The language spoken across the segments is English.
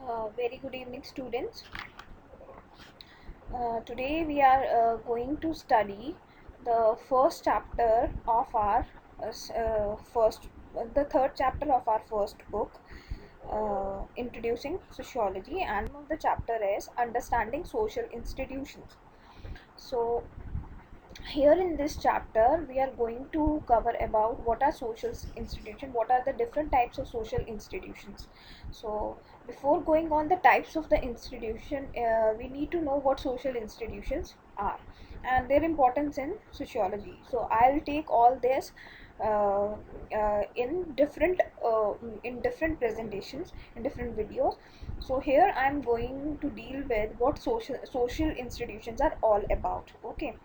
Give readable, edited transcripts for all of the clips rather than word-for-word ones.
Very good evening, students. Today we are going to study the first chapter of our the third chapter of our first book, Introducing Sociology, and the chapter is Understanding Social Institutions. So, here in this chapter we are going to cover about what are social institutions, what are the different types of social institutions. So before going on the types of the institution, we need to know what social institutions are and their importance in sociology. So I'll take all this uh, in different presentations, in different videos. So here I'm going to deal with what social institutions are all about. Okay,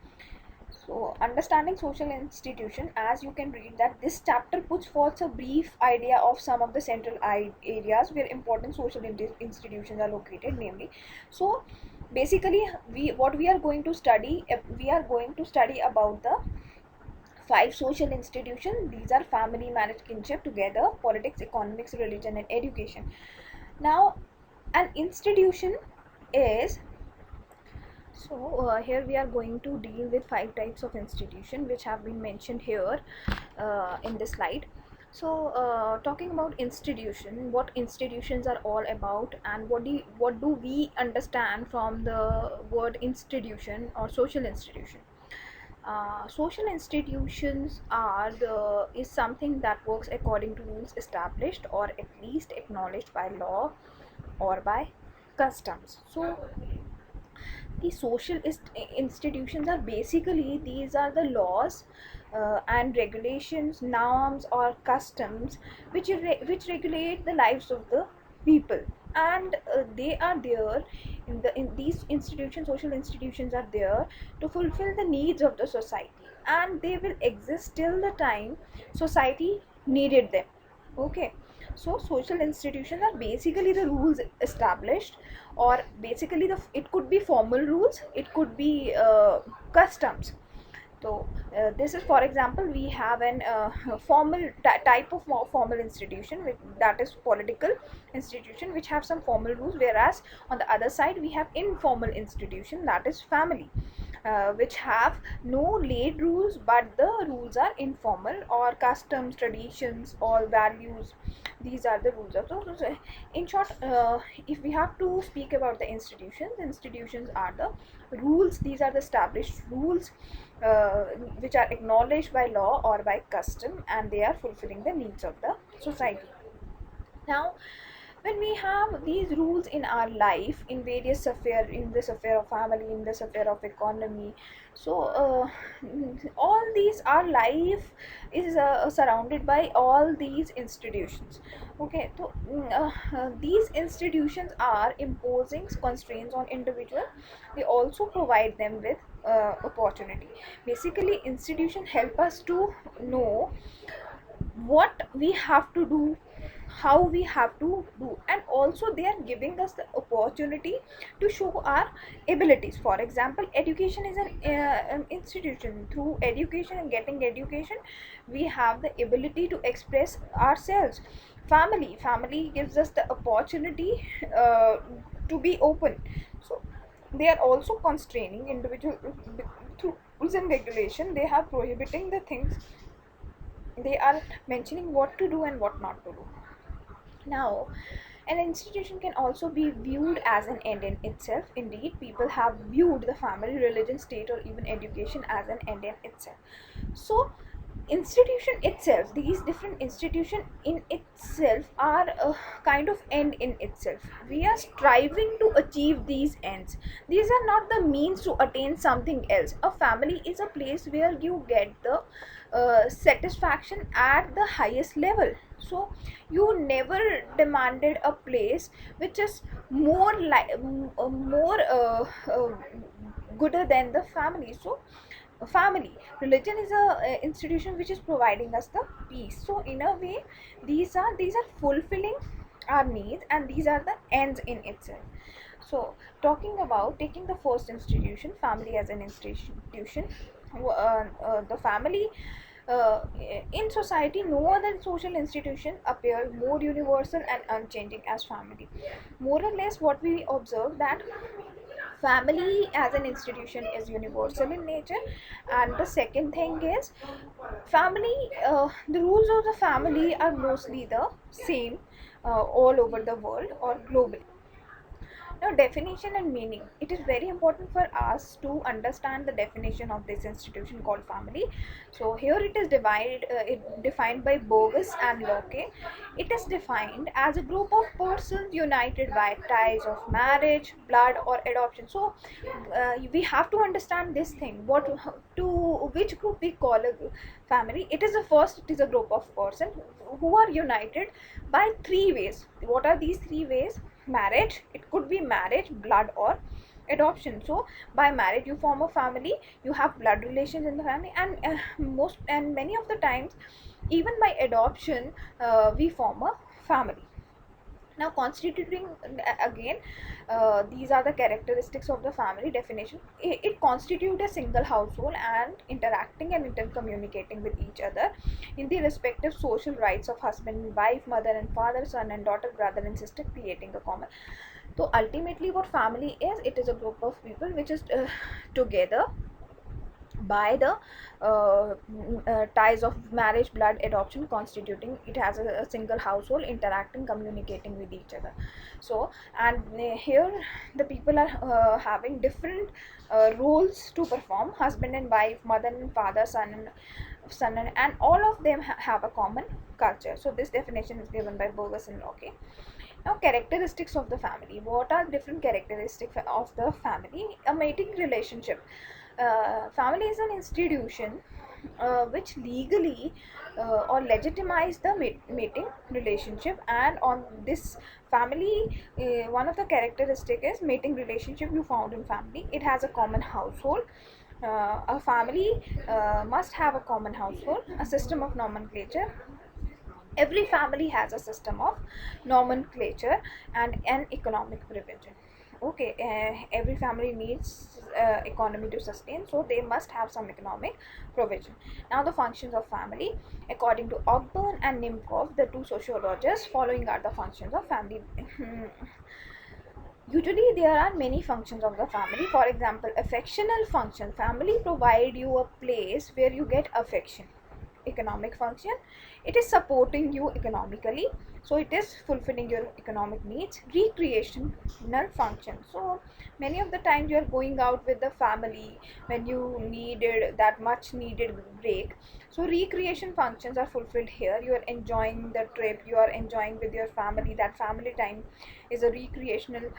so, understanding social institution, as you can read that this chapter puts forth a brief idea of some of the central areas where important social institutions are located, namely. So, basically, what we are going to study, we are going to study about the five social institutions. These are family, marriage, kinship, together, politics, economics, religion, and education. Now, an institution is here we are going to deal with five types of institution which have been mentioned here in this slide. So, talking about institution, what institutions are all about, and what do we understand from the word institution or social institution? Social institutions is something that works according to rules established or at least acknowledged by law or by customs. So the institutions are basically, these are the laws and regulations, norms or customs which regulate the lives of the people, and they are there in these institutions. Social institutions are there to fulfill the needs of the society, and they will exist till the time society needed them. Okay, so social institutions are basically the rules established, or basically it could be formal rules, it could be customs. So this is, for example, we have an type of more formal institution, that is political institution, which have some formal rules, whereas on the other side we have informal institution, that is family, which have no laid rules, but the rules are informal, or customs, traditions, or values. These are the rules of so in short, if we have to speak about the institutions are the rules. These are the established rules uh, which are acknowledged by law or by custom, and they are fulfilling the needs of the society. Now, when we have these rules in our life, in various affair, in this affair of family, in this affair of economy, so all these, our life is surrounded by all these institutions. Okay, so these institutions are imposing constraints on individual. They also provide them with opportunity. Basically, institutions help us to know what we have to do, how we have to do, and also they are giving us the opportunity to show our abilities. For example, education is an institution. Through education and getting education, we have the ability to express ourselves. Family gives us the opportunity to be open. So they are also constraining individual through rules and regulation. They are prohibiting the things, they are mentioning what to do and what not to do. Now, an institution can also be viewed as an end in itself. Indeed, people have viewed the family, religion, state, or even education as an end in itself. So, institution itself, these different institution in itself are a kind of end in itself. We are striving to achieve these ends. These are not the means to attain something else. A family is a place where you get the satisfaction at the highest level. So you never demanded a place which is more gooder than the family. So family, religion is a institution which is providing us the peace. So in a way, these are fulfilling our needs, and these are the ends in itself. So talking about taking the first institution, family as an institution, the family uh, in society, no other social institution appears more universal and unchanging as family. More or less, what we observe that family as an institution is universal in nature. And the second thing is family, the rules of the family are mostly the same all over the world or globally. Now, definition and meaning. It is very important for us to understand the definition of this institution called family. So here it is defined by Bogus and Locke. It is defined as a group of persons united by ties of marriage, blood, or adoption. So we have to understand this thing. What to which group we call a family? It is the first. It is a group of persons who are united by three ways. What are these three ways? Marriage, it could be marriage, blood, or adoption. So by marriage you form a family, you have blood relations in the family, and most and many of the times even by adoption we form a family. Now, constituting again, these are the characteristics of the family definition. It constitutes a single household and interacting and intercommunicating with each other in the respective social rights of husband and wife, mother and father, son and daughter, brother and sister, creating a common. So ultimately, what family is, it is a group of people which is together by the ties of marriage, blood, adoption, constituting it has a single household, interacting, communicating with each other. So, and here the people are having different roles to perform: husband and wife, mother and father, and all of them have a common culture. So this definition is given by Burgess and Locke. Now, characteristics of the family. What are different characteristics of the family? A mating relationship. Family is an institution which legally or legitimize the mating relationship, and on this family, one of the characteristic is mating relationship you found in family. It has a common household. A family must have a common household, a system of nomenclature. Every family has a system of nomenclature and an economic provision. Okay, every family needs economy to sustain, so they must have some economic provision. Now, the functions of family, according to Ogburn and Nimkov, the two sociologists, following are the functions of family. Usually, there are many functions of the family. For example, affectional function. Family provide you a place where you get affection. Economic function, it is supporting you economically, so it is fulfilling your economic needs. Recreational function, so many of the times you are going out with the family when you needed that much needed break. So recreation functions are fulfilled here. You are enjoying the trip, you are enjoying with your family. That family time is a recreational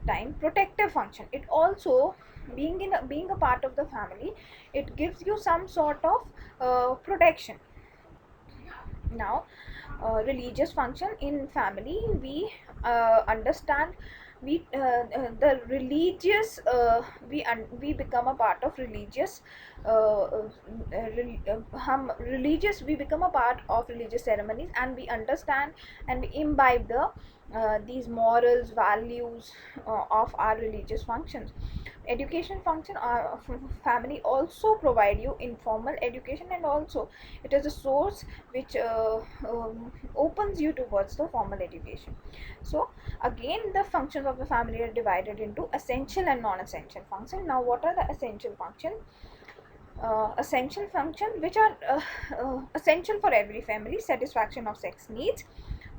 time. Protective function, it also, being a part of the family, it gives you some sort of protection. Now, religious function in family, we understand, we the religious we become a part of religious religious we become a part of religious ceremonies, and we understand and we imbibe these morals, values of our religious functions. Education function, family also provide you informal education, and also it is a source which opens you towards the formal education. So again, the functions of the family are divided into essential and non-essential function. Now, what are the essential function? Essential function, which are essential for every family: satisfaction of sex needs,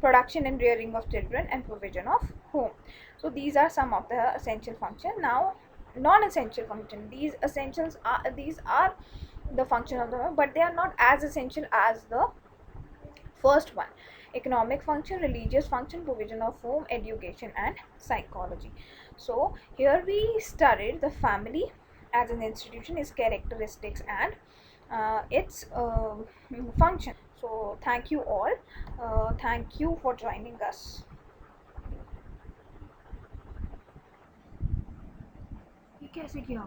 production and rearing of children, and provision of home. So these are some of the essential function. Now, non-essential function, these are the function of the, but they are not as essential as the first one: economic function, religious function, provision of home, education, and psychology. So here we studied the family as an institution, its characteristics, and its function. So thank you all. Thank you for joining us. ये कैसे किया?